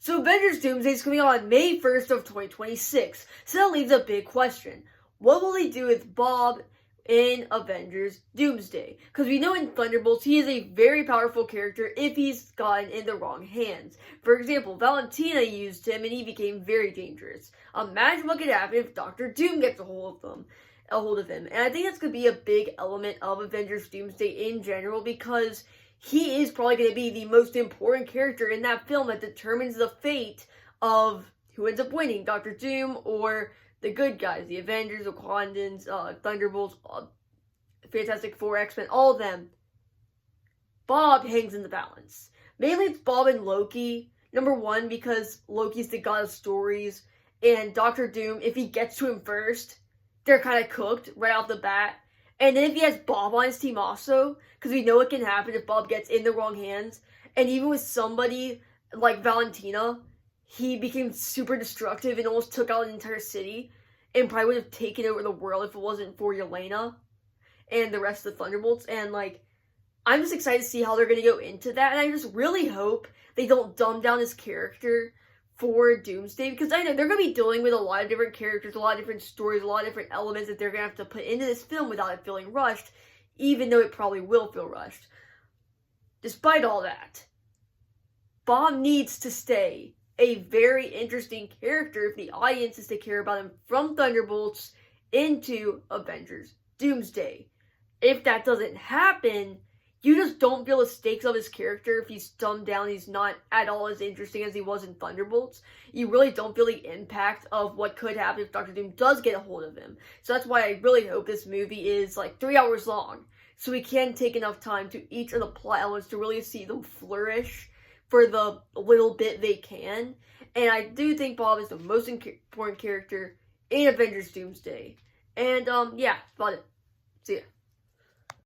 So Avengers Doomsday is coming out on May 1st of 2026. So that leaves a big question. What will they do with Bob in Avengers Doomsday? Because we know in Thunderbolts he is a very powerful character if he's gotten in the wrong hands. For example, Valentina used him and he became very dangerous. Imagine what could happen if Doctor Doom gets a hold of him. And I think that's going to be a big element of Avengers Doomsday in general, because he is probably going to be the most important character in that film that determines the fate of who ends up winning, Doctor Doom or the good guys, the Avengers, Wakandans, Thunderbolts, Fantastic Four, X-Men, all of them. Bob hangs in the balance. Mainly it's Bob and Loki. Number one, because Loki's the god of stories, and Doctor Doom, if he gets to him first, they're kind of cooked right off the bat. And then if he has Bob on his team also, because we know what can happen if Bob gets in the wrong hands. And even with somebody like Valentina, he became super destructive and almost took out an entire city. And probably would have taken over the world if it wasn't for Yelena and the rest of the Thunderbolts. And I'm just excited to see how they're going to go into that. And I just really hope they don't dumb down his character for Doomsday, because I know they're going to be dealing with a lot of different characters, a lot of different stories, a lot of different elements that they're going to have to put into this film without it feeling rushed, even though it probably will feel rushed. Despite all that, Bob needs to stay a very interesting character if the audience is to care about him from Thunderbolts into Avengers Doomsday. If that doesn't happen, you just don't feel the stakes of his character if he's dumbed down, he's not at all as interesting as he was in Thunderbolts. You really don't feel the impact of what could happen if Doctor Doom does get a hold of him. So that's why I really hope this movie is 3 hours long, so we can take enough time to each of the plot elements to really see them flourish for the little bit they can. And I do think Bob is the most important character in Avengers Doomsday. And yeah, that's about it. See ya.